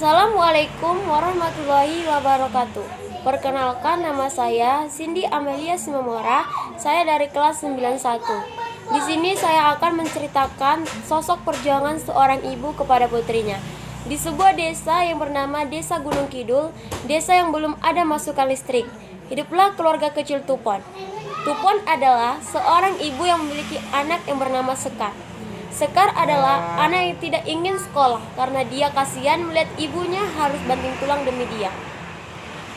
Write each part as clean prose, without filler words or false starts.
Assalamualaikum warahmatullahi wabarakatuh. Perkenalkan, nama saya Cindy Amelia Simamora. Saya dari kelas 91. Di sini saya akan menceritakan sosok perjuangan seorang ibu kepada putrinya. Di sebuah desa yang bernama Desa Gunung Kidul, desa yang belum ada masukan listrik, hiduplah keluarga kecil Tupon. Tupon adalah seorang ibu yang memiliki anak yang bernama Sekar. Sekar adalah anak yang tidak ingin sekolah karena dia kasihan melihat ibunya harus banting tulang demi dia.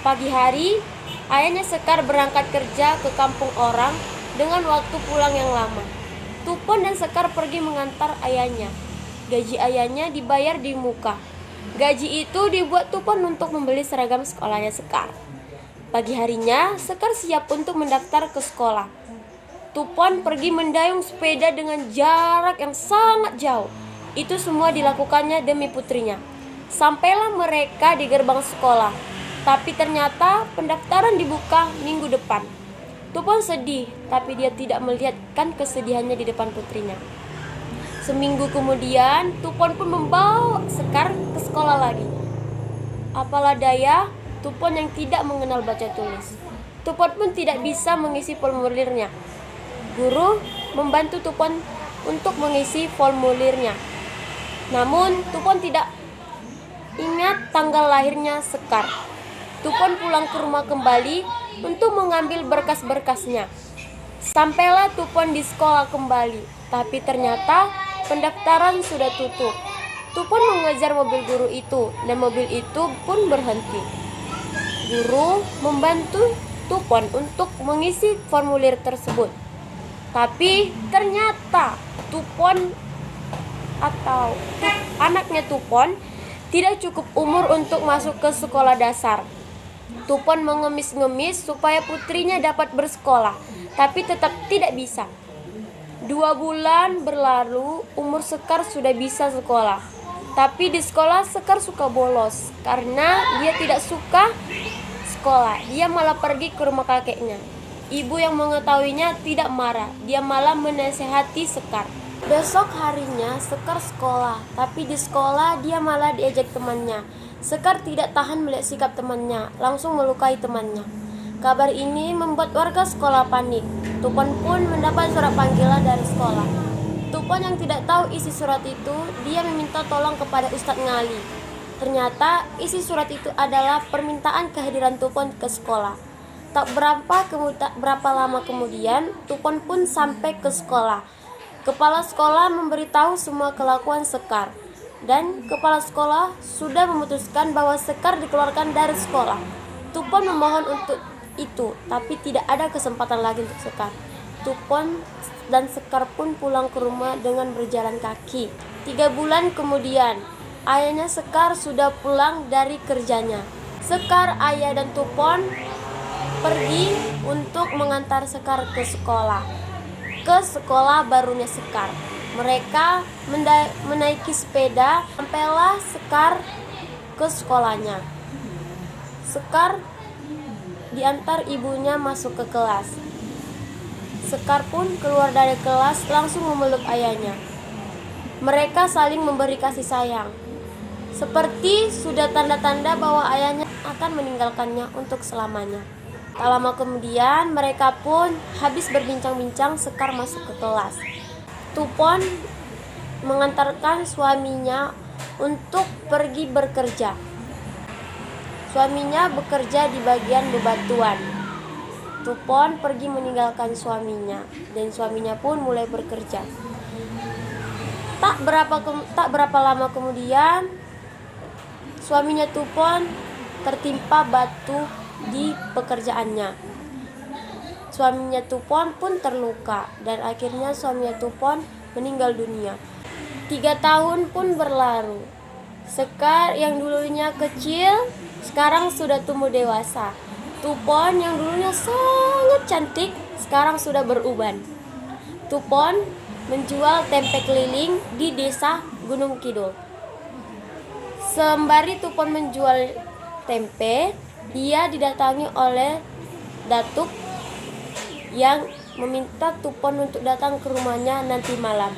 Pagi hari, ayahnya Sekar berangkat kerja ke kampung orang dengan waktu pulang yang lama. Tupon dan Sekar pergi mengantar ayahnya. Gaji ayahnya dibayar di muka. Gaji itu dibuat Tupon untuk membeli seragam sekolahnya Sekar. Pagi harinya, Sekar siap untuk mendaftar ke sekolah. Tupon pergi mendayung sepeda dengan jarak yang sangat jauh. Itu semua dilakukannya demi putrinya. Sampailah mereka di gerbang sekolah. Tapi ternyata pendaftaran dibuka minggu depan. Tupon sedih, tapi dia tidak melihatkan kesedihannya di depan putrinya. Seminggu kemudian, Tupon pun membawa Sekar ke sekolah lagi. Apalah daya, Tupon yang tidak mengenal baca tulis. Tupon pun tidak bisa mengisi formulirnya. Guru membantu Tupon untuk mengisi formulirnya. Namun Tupon tidak ingat tanggal lahirnya Sekar. Tupon pulang ke rumah kembali untuk mengambil berkas-berkasnya. Sampailah Tupon di sekolah kembali, tapi ternyata pendaftaran sudah tutup. Tupon mengejar mobil guru itu, dan mobil itu pun berhenti. Guru membantu Tupon untuk mengisi formulir tersebut. Tapi ternyata anaknya Tupon tidak cukup umur untuk masuk ke sekolah dasar. Tupon mengemis-ngemis supaya putrinya dapat bersekolah, tapi tetap tidak bisa. 2 bulan berlalu, umur Sekar sudah bisa sekolah. Tapi di sekolah Sekar suka bolos karena dia tidak suka sekolah. Dia malah pergi ke rumah kakeknya. Ibu yang mengetahuinya tidak marah, dia malah menasehati Sekar. Besok harinya Sekar sekolah, tapi di sekolah dia malah diejek temannya. Sekar tidak tahan melihat sikap temannya, langsung melukai temannya. Kabar ini membuat warga sekolah panik. Tupon pun mendapat surat panggilan dari sekolah. Tupon yang tidak tahu isi surat itu, dia meminta tolong kepada Ustadz Ngali. Ternyata isi surat itu adalah permintaan kehadiran Tupon ke sekolah. Tak berapa lama kemudian, Tupon pun sampai ke sekolah. Kepala sekolah memberitahu semua kelakuan Sekar, dan kepala sekolah sudah memutuskan bahwa Sekar dikeluarkan dari sekolah. Tupon memohon untuk itu, tapi tidak ada kesempatan lagi untuk Sekar. Tupon dan Sekar pun pulang ke rumah dengan berjalan kaki. 3 bulan kemudian, ayahnya Sekar sudah pulang dari kerjanya. Sekar, ayah, dan Tupon pergi untuk mengantar Sekar ke sekolah barunya Sekar. Mereka menaiki sepeda, sampailah Sekar ke sekolahnya. Sekar diantar ibunya masuk ke kelas. Sekar pun keluar dari kelas langsung memeluk ayahnya. Mereka saling memberi kasih sayang, seperti sudah tanda-tanda bahwa ayahnya akan meninggalkannya untuk selamanya. Tak lama kemudian, mereka pun habis berbincang-bincang, Sekar masuk ke kelas. Tupon mengantarkan suaminya untuk pergi bekerja. Suaminya bekerja di bagian bebatuan. Tupon pergi meninggalkan suaminya, dan suaminya pun mulai bekerja. Tak berapa lama kemudian, suaminya Tupon tertimpa batu di pekerjaannya. Suaminya Tupon pun terluka, dan akhirnya suaminya Tupon meninggal dunia. 3 tahun pun berlalu. Sekar yang dulunya kecil sekarang sudah tumbuh dewasa. Tupon yang dulunya sangat cantik sekarang sudah beruban. Tupon menjual tempe keliling di Desa Gunung Kidul. Sembari Tupon menjual tempe, dia didatangi oleh datuk yang meminta Tupon untuk datang ke rumahnya nanti malam.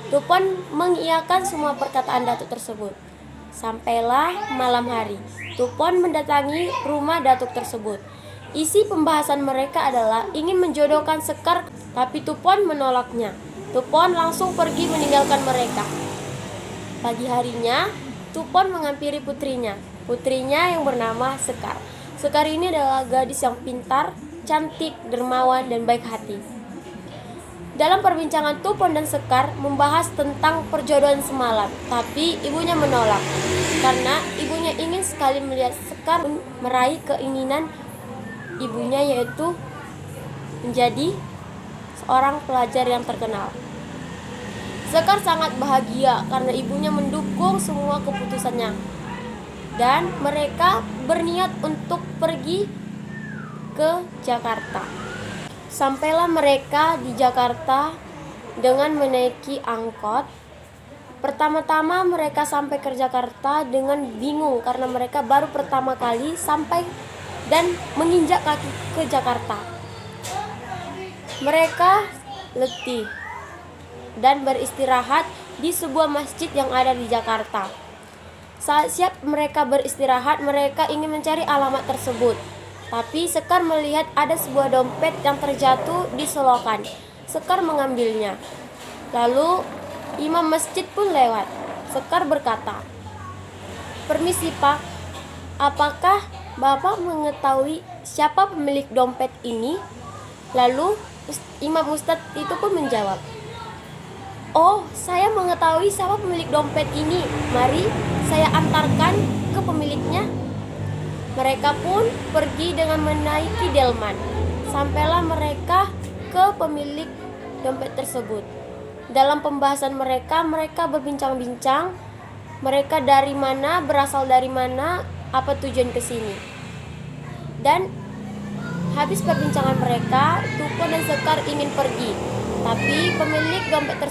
Tupon mengiyakan semua perkataan datuk tersebut. Sampailah malam hari, Tupon mendatangi rumah datuk tersebut. Isi pembahasan mereka adalah ingin menjodohkan Sekar, tapi Tupon menolaknya. Tupon langsung pergi meninggalkan mereka. Pagi harinya, Tupon menghampiri putrinya yang bernama Sekar. Sekar ini adalah gadis yang pintar, cantik, dermawan, dan baik hati. Dalam perbincangan, Tupon dan Sekar membahas tentang perjodohan semalam, tapi ibunya menolak karena ibunya ingin sekali melihat Sekar meraih keinginan ibunya, yaitu menjadi seorang pelajar yang terkenal. Sekar sangat bahagia karena ibunya mendukung semua keputusannya, dan mereka berniat untuk pergi ke Jakarta. Sampailah mereka di Jakarta dengan menaiki angkot. Pertama-tama mereka sampai ke Jakarta dengan bingung karena mereka baru pertama kali sampai dan menginjak kaki ke Jakarta. Mereka letih dan beristirahat di sebuah masjid yang ada di Jakarta. Saat siap mereka beristirahat, mereka ingin mencari alamat tersebut. Tapi Sekar melihat ada sebuah dompet yang terjatuh di selokan. Sekar mengambilnya. Lalu imam masjid pun lewat. Sekar berkata, "Permisi Pak, apakah Bapak mengetahui siapa pemilik dompet ini?" Lalu imam ustadz itu pun menjawab, "Oh, saya mengetahui siapa pemilik dompet ini. Mari saya antarkan ke pemiliknya." Mereka pun pergi dengan menaiki delman. Sampailah mereka ke pemilik dompet tersebut. Dalam pembahasan mereka berbincang-bincang. Mereka dari mana, berasal dari mana, apa tujuan ke sini. Dan habis perbincangan mereka, Tupon dan Sekar ingin pergi. Tapi pemilik dompet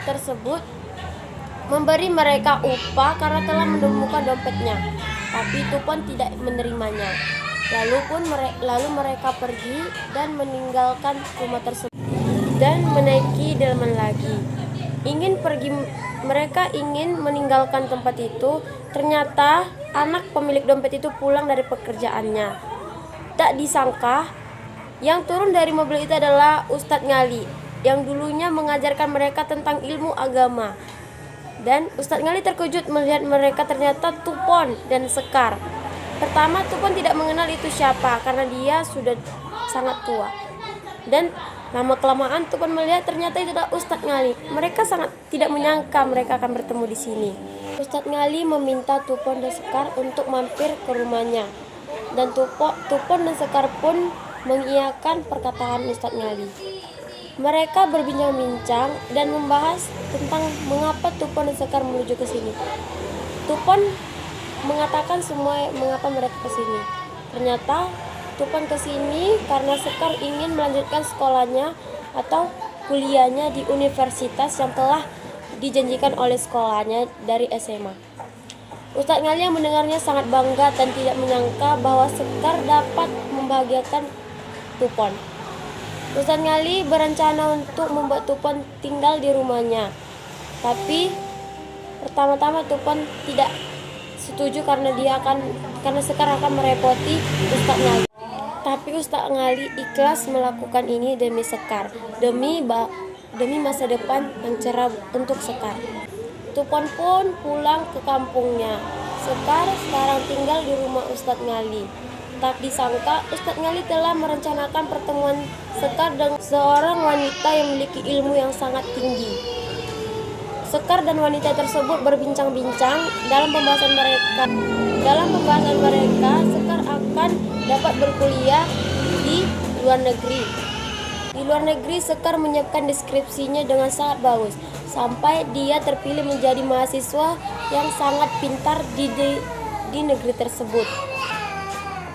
tersebut memberi mereka upah karena telah menemukan dompetnya. Tapi Tupon tidak menerimanya. Lalu mereka pergi dan meninggalkan rumah tersebut dan menaiki delman lagi. Mereka ingin meninggalkan tempat itu. Ternyata anak pemilik dompet itu pulang dari pekerjaannya. Tak disangka, yang turun dari mobil itu adalah Ustadz Ngali yang dulunya mengajarkan mereka tentang ilmu agama. Dan Ustadz Ngali terkejut melihat mereka ternyata Tupon dan Sekar. Pertama, Tupon tidak mengenal itu siapa karena dia sudah sangat tua. Dan lama-kelamaan Tupon melihat ternyata itu adalah Ustadz Ngali. Mereka sangat tidak menyangka mereka akan bertemu di sini. Ustadz Ngali meminta Tupon dan Sekar untuk mampir ke rumahnya. Dan Tupon dan Sekar pun mengiyakan perkataan Ustadz Ngali. Mereka berbincang-bincang dan membahas tentang mengapa Tupon dan Sekar menuju ke sini. Tupon mengatakan semua mengapa mereka ke sini. Ternyata Tupon ke sini karena Sekar ingin melanjutkan sekolahnya atau kuliahnya di universitas yang telah dijanjikan oleh sekolahnya dari SMA. Ustadz Ngali yang mendengarnya sangat bangga dan tidak menyangka bahwa Sekar dapat membahagiakan Tupon. Ustadz Ngali berencana untuk membuat Tupon tinggal di rumahnya. Tapi pertama-tama Tupon tidak setuju karena Sekar akan merepoti Ustadz Ngali. Tapi Ustadz Ngali ikhlas melakukan ini demi Sekar, demi masa depan yang cerah untuk Sekar. Tupon pun pulang ke kampungnya. Sekar sekarang tinggal di rumah Ustadz Ngali. Tak disangka Ustadz Ngali telah merencanakan pertemuan Sekar dengan seorang wanita yang memiliki ilmu yang sangat tinggi. Sekar dan wanita tersebut berbincang-bincang. Dalam pembahasan mereka, Sekar akan dapat berkuliah di luar negeri. Di luar negeri, Sekar menyiapkan deskripsinya dengan sangat bagus, sampai dia terpilih menjadi mahasiswa yang sangat pintar di negeri tersebut.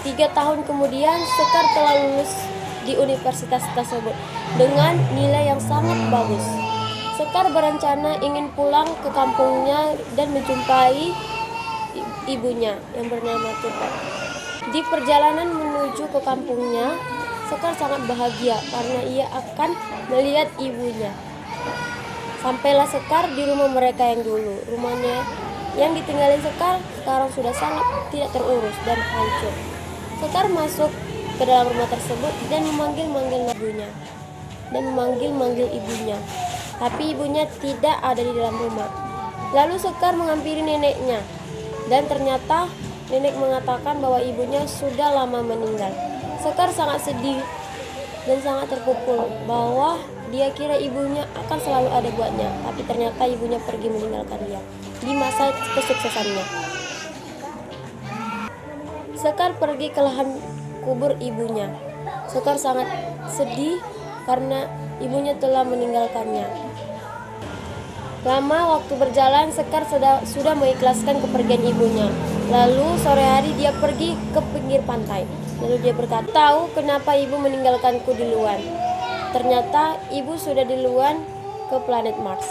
3 tahun kemudian, Sekar telah lulus di universitas tersebut dengan nilai yang sangat bagus. Sekar berencana ingin pulang ke kampungnya dan menjumpai ibunya yang bernama Tupon. Di perjalanan menuju ke kampungnya, Sekar sangat bahagia karena ia akan melihat ibunya. Sampailah Sekar di rumah mereka yang dulu. Rumahnya yang ditinggalin Sekar sekarang sudah sangat tidak terurus dan hancur. Sekar masuk ke dalam rumah tersebut dan memanggil-manggil ibunya. Tapi ibunya tidak ada di dalam rumah. Lalu Sekar menghampiri neneknya, dan ternyata nenek mengatakan bahwa ibunya sudah lama meninggal. Sekar sangat sedih dan sangat terpukul bahwa dia kira ibunya akan selalu ada buatnya, tapi ternyata ibunya pergi meninggalkan dia di masa kesuksesannya. Sekar pergi ke lahan kubur ibunya. Sekar sangat sedih karena ibunya telah meninggalkannya. Lama waktu berjalan, Sekar sudah mengikhlaskan kepergian ibunya. Lalu sore hari dia pergi ke pinggir pantai. Lalu dia berkata, "Tahu kenapa ibu meninggalkanku di luar?" Ternyata ibu sudah di luar ke planet Mars.